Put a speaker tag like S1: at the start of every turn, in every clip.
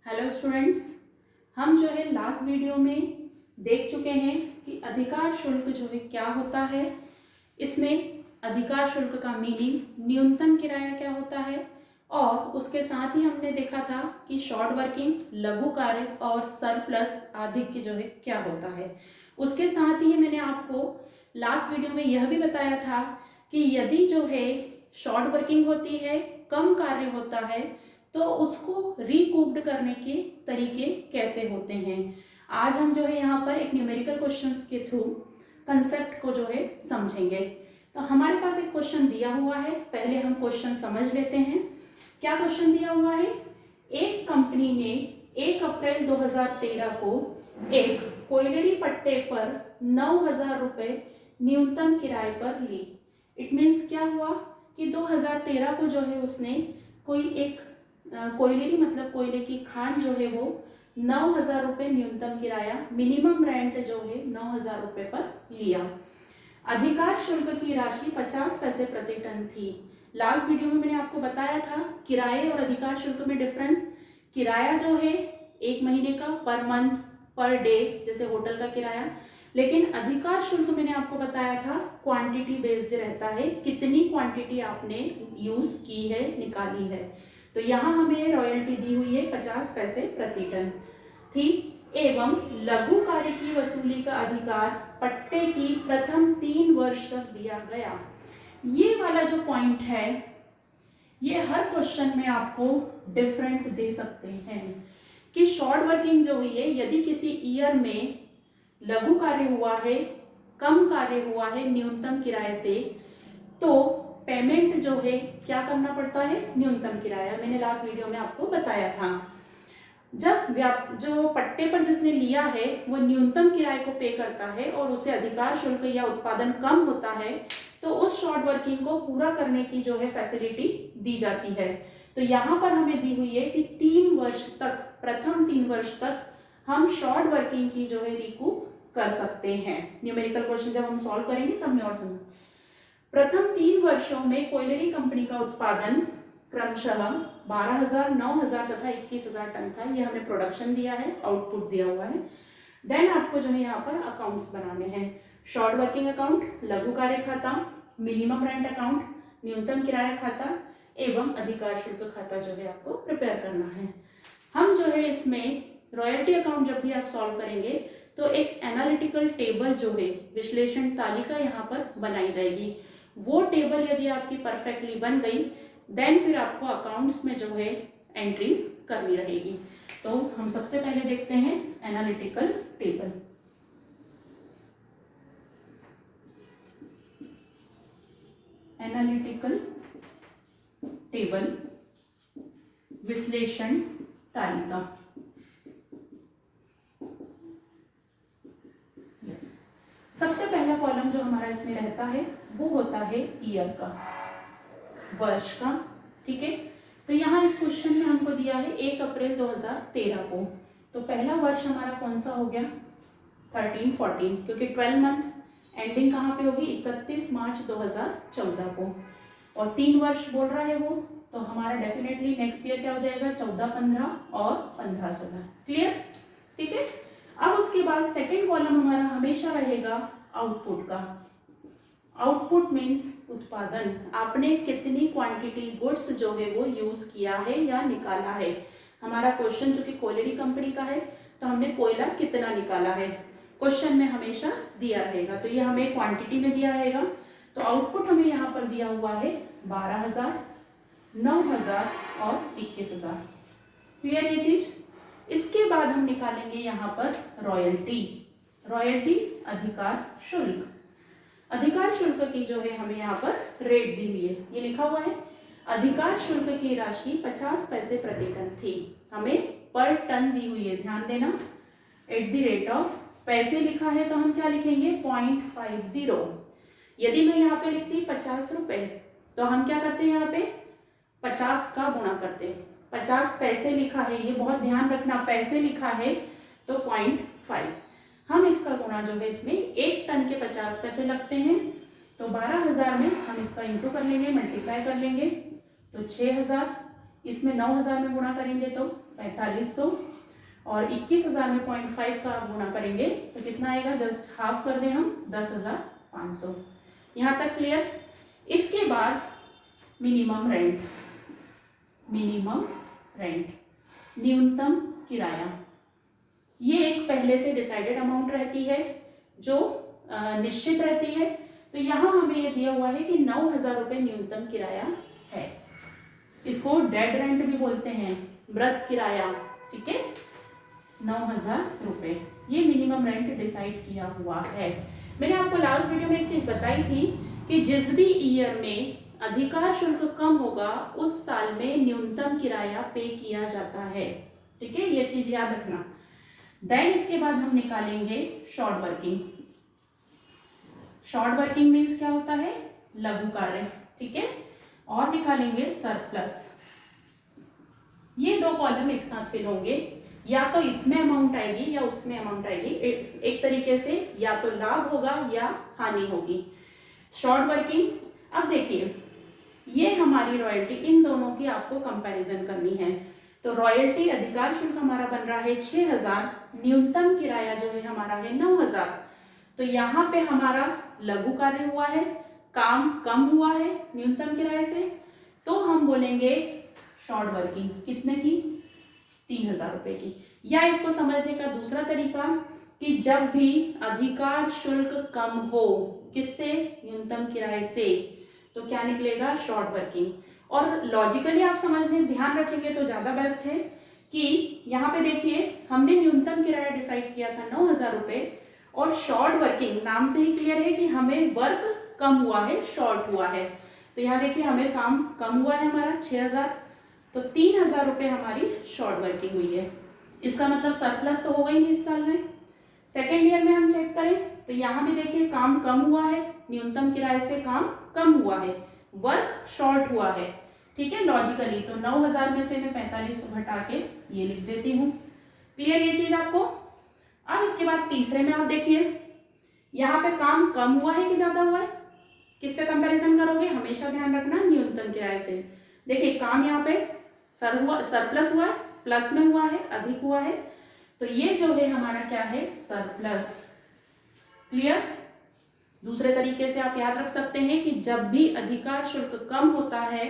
S1: Hello students, हम जो है लास्ट वीडियो में देख चुके हैं कि अधिकार शुल्क जो है क्या होता है। इसमें अधिकार शुल्क का मीनिंग, न्यूनतम किराया क्या होता है, और उसके साथ ही हमने देखा था कि शॉर्ट वर्किंग, लघु कार्य और सरप्लस आदि की जो है क्या होता है। उसके साथ ही मैंने आपको लास्ट वीडियो में यह भी बताया था कि यदि जो है शॉर्ट वर्किंग होती है, कम कार्य होता है, तो उसको रिकूप्ड करने के तरीके कैसे होते हैं। आज हम जो है यहाँ पर एक न्यूमेरिकल क्वेश्चंस के थ्रू कंसेप्ट को जो है समझेंगे। तो हमारे पास एक क्वेश्चन दिया हुआ है, पहले हम क्वेश्चन समझ लेते हैं। क्या क्वेश्चन दिया हुआ है? एक कंपनी ने 1 अप्रैल 2013 को एक कोयलरी पट्टे पर 9,000 रुपये न्यूनतम किराए पर ली। इट मीन्स क्या हुआ कि 2013 को जो है उसने कोई एक कोयलरी मतलब कोयले की खान जो है वो 9,000 रुपये न्यूनतम किराया, मिनिमम रेंट जो है 9,000 रुपये पर लिया। अधिकार शुल्क की राशि 50 पैसे प्रति टन थी। लास्ट वीडियो में मैंने आपको बताया था किराए और अधिकार शुल्क में डिफरेंस। किराया जो है 1 महीने का, पर मंथ, पर डे, जैसे होटल का किराया। लेकिन अधिकार शुल्क मैंने आपको बताया था क्वांटिटी बेस्ड रहता है, कितनी क्वांटिटी आपने यूज की है, निकाली है। तो यहाँ हमें रॉयल्टी दी हुई है 50 पैसे प्रति टन थी। एवं लघु कार्य की वसूली का अधिकार पट्टे की प्रथम 3 वर्ष तक दिया गया। ये वाला जो पॉइंट है ये हर क्वेश्चन में आपको डिफरेंट दे सकते हैं कि शॉर्ट वर्किंग जो हुई है, यदि किसी ईयर में लघु कार्य हुआ है, कम कार्य हुआ है न्यूनतम किराए से, तो पेमेंट जो है क्या करना पड़ता है? न्यूनतम किराया। मैंने लास्ट वीडियो में आपको बताया था। जब जो पट्टे पर जिसने लिया है वो न्यूनतम किराए को पे करता है और उसे अधिकार शुल्क या उत्पादन कम होता है, तो उस शॉर्ट वर्किंग को पूरा करने की जो है फैसिलिटी दी जाती है। तो यहाँ पर हमें दी हुई है कि 3 वर्ष तक, प्रथम 3 वर्ष तक हम शॉर्ट वर्किंग की जो है रिकूप कर सकते हैं। न्यूमेरिकल क्वेश्चन जब हम सॉल्व करेंगे तब मैं और समझ। प्रथम 3 वर्षों में कोयलरी कंपनी का उत्पादन क्रमशः 12,000, 9,000 तथा 21,000 टन था। ये हमें प्रोडक्शन दिया है, आउटपुट दिया हुआ है। देन आपको जो है यहाँ पर अकाउंट्स बनाने हैं। शॉर्ट वर्किंग अकाउंट, लघु कार्य खाता, मिनिमम रेंट अकाउंट, न्यूनतम किराया खाता एवं अधिकार शुल्क खाता जो है आपको प्रिपेयर करना है। हम जो है इसमें रॉयल्टी अकाउंट जब भी आप सॉल्व करेंगे तो एक एनालिटिकल टेबल जो है, विश्लेषण तालिका यहाँ पर बनाई जाएगी। वो टेबल यदि आपकी परफेक्टली बन गई, देन फिर आपको अकाउंट्स में जो है एंट्रीज करनी रहेगी। तो हम सबसे पहले देखते हैं एनालिटिकल टेबल। एनालिटिकल टेबल, विश्लेषण तालिका। यस, सबसे पहला कॉलम जो हमारा इसमें रहता है वो होता है ईयर का, वर्ष का। ठीक है, तो यहाँ इस क्वेश्चन में हमको दिया है 1 अप्रैल 2013 को, तो पहला वर्ष हमारा कौन सा हो गया? 13, 14, क्योंकि 12 मंथ एंडिंग कहाँ पे होगी? 31 मार्च 2014 को। और 3 वर्ष बोल रहा है वो, तो हमारा डेफिनेटली नेक्स्ट ईयर क्या हो जाएगा? 14, 15 और 15, 16। क्लियर? ठीक है। अब उसके बाद सेकेंड कॉलम हमारा हमेशा रहेगा आउटपुट का। आउटपुट मीन्स उत्पादन, आपने कितनी क्वांटिटी गुड्स जो है वो यूज किया है या निकाला है। हमारा क्वेश्चन जो कि कोयलरी कंपनी का है, तो हमने कोयला कितना निकाला है क्वेश्चन में हमेशा दिया रहेगा। तो ये हमें क्वांटिटी में दिया रहेगा। तो आउटपुट हमें यहाँ पर दिया हुआ है 12,000, 9,000 और 21,000। क्लियर ये चीज? इसके बाद हम निकालेंगे यहाँ पर रॉयल्टी। रॉयल्टी अधिकार शुल्क। अधिकार शुल्क की जो है हमें यहाँ पर रेट दी हुई है, ये लिखा हुआ है। अधिकार शुल्क की राशि 50 पैसे प्रति टन थी। हमें पर टन दी हुई है, ध्यान देना। एट द रेट ऑफ, पैसे लिखा है तो हम क्या लिखेंगे? 0.50। यदि मैं यहाँ पे लिखती 50 रुपए, तो हम क्या करते हैं? यहाँ पे 50 का गुणा करते हैं। 50 पैसे लिखा है, ये बहुत ध्यान रखना, पैसे लिखा है तो 0.5। हम इसका गुणा जो है इसमें 1 टन के 50 पैसे लगते हैं, तो 12,000 में हम इसका इंटू कर लेंगे, मल्टीप्लाई कर लेंगे, तो 6,000। इसमें 9,000 में गुणा करेंगे तो 4500 और 21,000 में 0.5 का गुना करेंगे तो कितना आएगा, जस्ट हाफ कर दें हम, 10,500। यहाँ तक क्लियर। इसके बाद मिनिमम रेंट, न्यूनतम किराया, ये एक पहले से डिसाइडेड अमाउंट रहती है जो निश्चित रहती है। तो यहाँ हमें ये दिया हुआ है कि 9,000 रुपये न्यूनतम किराया है। इसको डेड रेंट भी बोलते हैं, मृत किराया, ठीक है। 9,000 रुपये ये मिनिमम रेंट डिसाइड किया हुआ है। मैंने आपको लास्ट वीडियो में एक चीज बताई थी कि जिस भी ईयर में अधिकार शुल्क कम होगा उस साल में न्यूनतम किराया पे किया जाता है, ठीक है, ये चीज याद रखना। देन इसके बाद हम निकालेंगे short working. Short working means क्या होता है, लघु कार्य, ठीक है, और निकालेंगे सरप्लस। ये दो कॉलम एक साथ फिल होंगे, या तो इसमें अमाउंट आएगी या उसमें अमाउंट आएगी, एक तरीके से या तो लाभ होगा या हानि होगी। शॉर्ट वर्किंग, अब देखिए ये हमारी रॉयल्टी, इन दोनों की आपको कंपैरिजन करनी है। तो रॉयल्टी अधिकार शुल्क हमारा बन रहा है 6,000, न्यूनतम किराया जो है हमारा है 9,000। तो यहाँ पे हमारा लघु कार्य हुआ है, काम कम हुआ है न्यूनतम किराए से, तो हम बोलेंगे शॉर्ट वर्किंग कितने की, 3,000 रुपये की। या इसको समझने का दूसरा तरीका कि जब भी अधिकार शुल्क कम हो, किससे, न्यूनतम किराए से, तो क्या निकलेगा, शॉर्ट वर्किंग। और लॉजिकली आप समझने ध्यान रखेंगे तो ज़्यादा बेस्ट है कि यहाँ पे देखिए हमने न्यूनतम किराया डिसाइड किया था 9,000 रुपये, और शॉर्ट वर्किंग नाम से ही क्लियर है कि हमें वर्क कम हुआ है, शॉर्ट हुआ है। तो यहाँ देखिए हमें काम कम हुआ है हमारा 6,000, तो 3,000 रुपये हमारी शॉर्ट वर्किंग हुई है। इसका मतलब सरप्लस तो होगा ही नहीं इस साल में। सेकेंड ईयर में हम चेक करें तो यहाँ भी देखिए काम कम हुआ है, न्यूनतम किराए से काम कम हुआ है, वर्क शॉर्ट हुआ है, ठीक है, लॉजिकली। तो 9,000 में से मैं 4500 घटा के ये लिख देती हूँ। क्लियर ये चीज आपको। अब इसके बाद तीसरे में आप देखिए यहाँ पे काम कम हुआ है कि ज्यादा हुआ है, किससे कंपैरिजन करोगे, हमेशा ध्यान रखना न्यूनतम किराए से। देखिए काम यहाँ पे सरप्लस हुआ है, प्लस में हुआ है, अधिक हुआ है, तो ये जो है हमारा क्या है, सरप्लस। क्लियर। दूसरे तरीके से आप याद रख सकते हैं कि जब भी अधिकार शुल्क कम होता है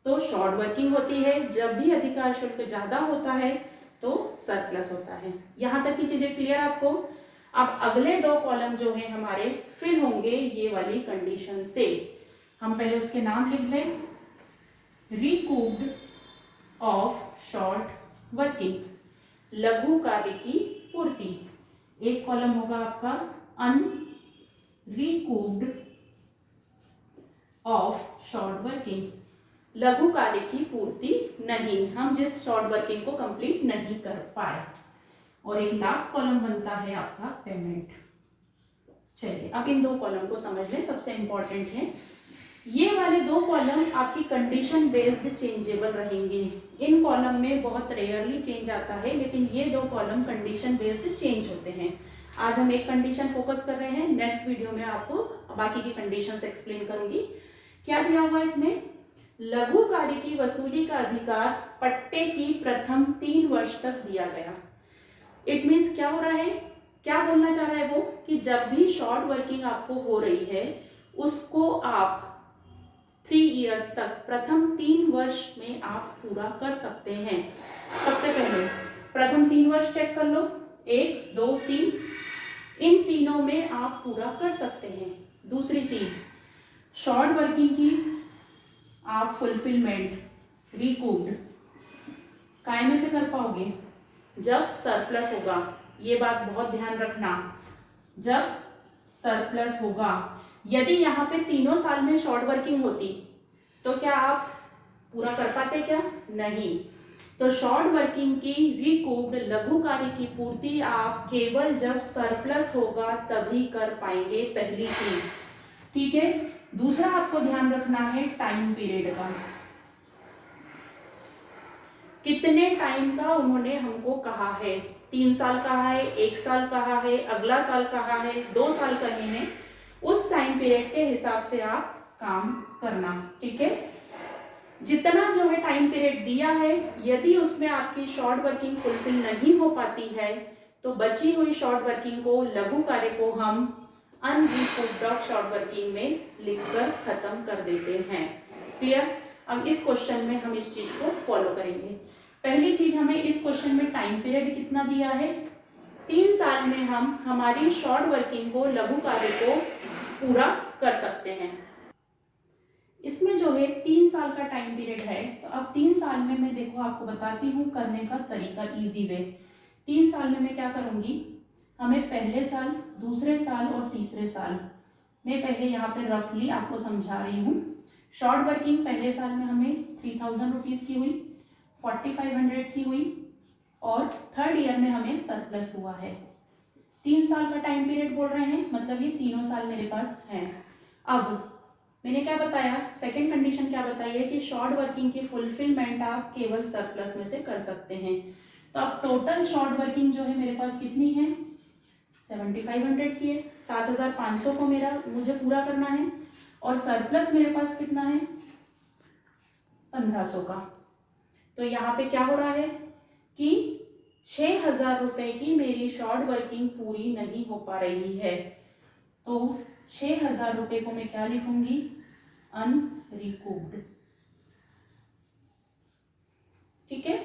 S1: तो शॉर्ट वर्किंग होती है, जब भी अधिकार शुल्क ज्यादा होता है तो सरप्लस होता है। यहां तक की चीजें क्लियर आपको। अब अगले दो कॉलम जो है हमारे फिल होंगे ये वाली कंडीशन से। हम पहले उसके नाम लिख लें, रिकूप्ड ऑफ शॉर्ट वर्किंग, लघु कार्य की पूर्ति। एक कॉलम होगा आपका अनरिकूप्ड ऑफ शॉर्ट वर्किंग, लघु कार्य की पूर्ति नहीं, हम जिस शॉर्ट वर्किंग को कंप्लीट नहीं कर पाए। और एक लास्ट कॉलम बनता है आपका पेमेंट। चलिए अब इन दो कॉलम को समझ लें, सबसे इंपॉर्टेंट है। ये वाले दो कॉलम आपकी कंडीशन बेस्ड चेंजेबल रहेंगे। इन कॉलम में बहुत रेयरली चेंज आता है, लेकिन ये दो कॉलम कंडीशन बेस्ड चेंज होते हैं। आज हम एक कंडीशन फोकस कर रहे हैं, नेक्स्ट वीडियो में आपको बाकी की कंडीशंस एक्सप्लेन करूंगी। क्या दिया हुआ इसमें, लघु कार्य की वसूली का अधिकार पट्टे की प्रथम 3 वर्ष तक दिया गया। इट मीन्स क्या हो रहा है, क्या बोलना चाह रहा है वो, कि जब भी शॉर्ट वर्किंग आपको हो रही है उसको आप 3 इयर्स तक, प्रथम 3 वर्ष में आप पूरा कर सकते हैं। सबसे पहले प्रथम 3 वर्ष चेक कर लो, 1, 2, 3, इन तीनों में आप पूरा कर सकते हैं। दूसरी चीज, शॉर्ट वर्किंग की आप फुलफिलमेंट रिकूप्ड कायमे से कर पाओगे जब सरप्लस होगा। ये बात बहुत ध्यान रखना, जब सरप्लस होगा। यदि यहाँ पे 3 साल में शॉर्ट वर्किंग होती तो क्या आप पूरा कर पाते, क्या नहीं। तो शॉर्ट वर्किंग की रिकूप्ड लघु कार्य की पूर्ति आप केवल जब सरप्लस होगा तभी कर पाएंगे, पहली चीज, ठीक है। दूसरा आपको ध्यान रखना है टाइम पीरियड का, कितने टाइम का उन्होंने हमको कहा है, 3 साल कहा है, 1 साल कहा है, अगला साल कहा है, 2 साल कहे हैं, उस टाइम पीरियड के हिसाब से आप काम करना, ठीक है। जितना जो है टाइम पीरियड दिया है, यदि उसमें आपकी शॉर्ट वर्किंग फुलफिल नहीं हो पाती है तो बची हुई शॉर्ट वर्किंग को, लघु कार्य को हम अनरिकूप्ड ऑफ शॉर्ट वर्किंग में लिखकर खत्म कर देते हैं। क्लियर? अब इस क्वेश्चन में हम इस चीज को फॉलो करेंगे। पहली चीज, हमें इस क्वेश्चन में टाइम पीरियड कितना दिया है, 3 साल में हम हमारी शॉर्ट वर्किंग को, लघु कार्य को पूरा कर सकते हैं। इसमें जो है 3 साल का टाइम पीरियड है, तो अब 3 साल में मैं देखो आपको बताती हूँ करने का तरीका, इजी वे। 3 साल में मैं क्या करूँगी, हमें पहले साल, दूसरे साल और तीसरे साल, मैं पहले यहाँ पे रफली आपको समझा रही हूँ। शॉर्ट वर्किंग पहले साल में हमें 3000 रुपीज़ की हुई, 4500 की हुई, और थर्ड ईयर में हमें सरप्लस हुआ है। 3 साल का टाइम पीरियड बोल रहे हैं, मतलब ये तीनों साल मेरे पास हैं। अब मैंने क्या बताया, सेकंड कंडीशन क्या बताई है कि शॉर्ट वर्किंग की फुलफिलमेंट आप केवल सरप्लस में से कर सकते हैं। तो अब टोटल शॉर्ट वर्किंग जो है मेरे पास कितनी है, 7500 की है। 7500 को मुझे पूरा करना है, और सरप्लस मेरे पास कितना है, 1500 का। तो यहाँ पे क्या हो रहा है कि 6000 रुपये की मेरी शॉर्ट वर्किंग पूरी नहीं हो पा रही है। तो 6000 रुपये को मैं क्या लिखूंगी, अनरिकूप्ड। ठीक है,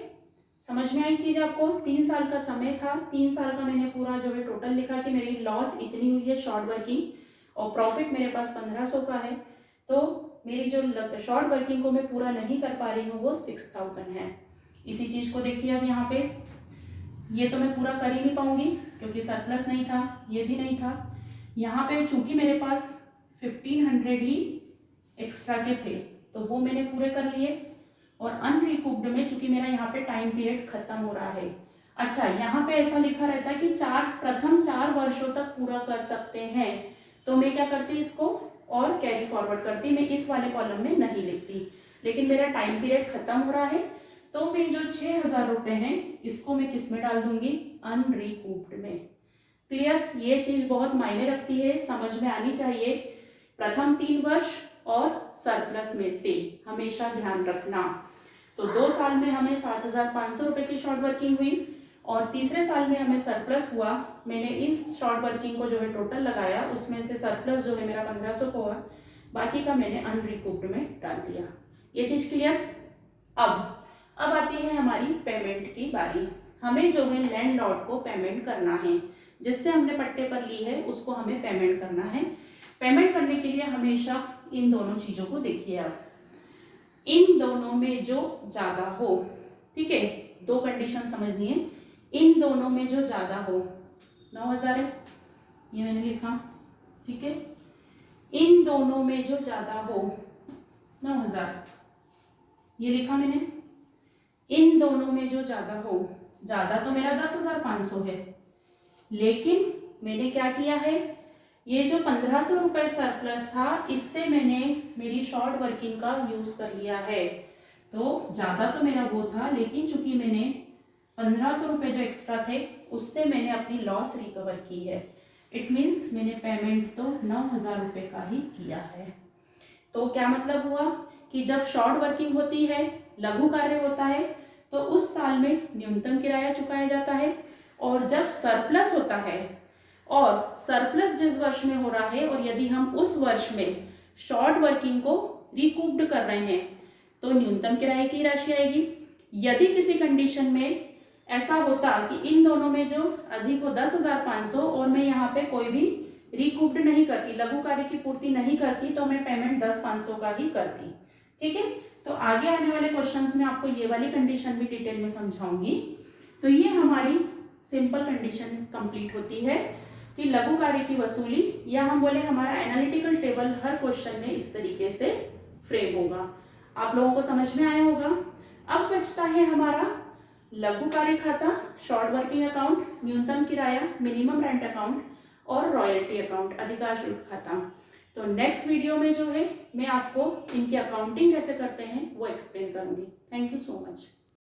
S1: समझ में आई चीज आपको? 3 साल का समय था, 3 साल का मैंने पूरा जो है टोटल लिखा कि मेरी लॉस इतनी हुई है शॉर्ट वर्किंग, और प्रॉफिट मेरे पास 1500 का है। तो मेरी जो शॉर्ट वर्किंग को मैं पूरा नहीं कर पा रही हूँ वो 6000 है। इसी चीज को देखिए अब यहाँ पे, ये तो मैं पूरा कर ही नहीं पाऊंगी क्योंकि सरप्लस नहीं था, ये भी नहीं था। यहाँ पे चूंकि मेरे पास 1500 ही एक्स्ट्रा के थे तो वो मैंने पूरे कर लिए, और अनरिकूप्ड में चूंकि मेरा यहाँ पे टाइम पीरियड खत्म हो रहा है। अच्छा, यहाँ पे ऐसा लिखा रहता है कि प्रथम 4 वर्षों तक पूरा कर सकते हैं, तो मैं क्या करती इसको और कैरी फॉरवर्ड करती, मैं इस वाले कॉलम में नहीं लिखती। लेकिन मेरा टाइम पीरियड खत्म हो रहा है तो मैं जो 6000 रुपये हैं इसको मैं किस में डाल दूंगी, अनरिकूप्ड में। क्लियर? ये चीज बहुत मायने रखती है, समझ में आनी चाहिए। प्रथम 3 वर्ष और सरप्लस में से हमेशा ध्यान रखना। तो 2 साल में हमें 7500 रुपये की शॉर्ट वर्किंग हुई, और तीसरे साल में हमें सरप्लस हुआ। मैंने इस शॉर्ट वर्किंग को जो है टोटल लगाया, उसमें से सरप्लस जो है मेरा 1500 को हुआ, बाकी का मैंने अनरिकूप्ड में डाल दिया। ये चीज क्लियर? अब आती है हमारी पेमेंट की बारी। हमें जो है लैंडलॉर्ड को पेमेंट करना है, जिससे हमने पट्टे पर ली है उसको हमें पेमेंट करना है। पेमेंट करने के लिए हमेशा इन दोनों चीजों को देखिए आप, इन दोनों में जो ज्यादा हो, ठीक है, 2 कंडीशन समझनी है। इन दोनों में जो ज्यादा हो, 9000 है, ये मैंने लिखा, ठीक है। इन दोनों में जो ज्यादा हो, 9000 ये लिखा मैंने। इन दोनों में जो ज्यादा हो, ज्यादा तो मेरा 10500 है, लेकिन मैंने क्या किया है, ये जो 1500 रुपये सरप्लस था इससे मैंने मेरी शॉर्ट वर्किंग का यूज कर लिया है। तो ज्यादा तो मेरा वो था, लेकिन चूंकि मैंने 1500 रुपये जो एक्स्ट्रा थे उससे मैंने अपनी लॉस रिकवर की है। इट मीन्स मैंने पेमेंट तो 9000 रुपये का ही किया है। तो क्या मतलब हुआ कि जब शॉर्ट वर्किंग होती है, लघु कार्य होता है, तो उस साल में न्यूनतम किराया चुकाया जाता है, और जब सरप्लस होता है, और सरप्लस जिस वर्ष में हो रहा है और यदि हम उस वर्ष में शॉर्ट वर्किंग को रिकूप्ड कर रहे हैं तो न्यूनतम किराए की राशि आएगी। यदि किसी कंडीशन में ऐसा होता कि इन दोनों में जो अधिक हो 10,500 और मैं यहाँ पे कोई भी रिकूप्ड नहीं करती, लघु कार्य की पूर्ति नहीं करती, तो मैं पेमेंट 10,500 का ही करती। ठीक है, तो आगे आने वाले क्वेश्चंस में आपको ये वाली कंडीशन भी डिटेल में समझाऊंगी। तो ये हमारी सिंपल कंडीशन कंप्लीट होती है कि लघु कार्य की वसूली, या हम बोले हमारा एनालिटिकल टेबल हर क्वेश्चन में इस तरीके से फ्रेम होगा। आप लोगों को समझ में आया होगा। अब बचता है हमारा लघु कार्य खाता, शॉर्ट वर्किंग अकाउंट, न्यूनतम किराया, मिनिमम रेंट अकाउंट और रॉयल्टी अकाउंट, अधिकार शुल्क खाता। तो नेक्स्ट वीडियो में जो है मैं आपको इनकी अकाउंटिंग कैसे करते हैं वो एक्सप्लेन करूंगी। Thank you so much.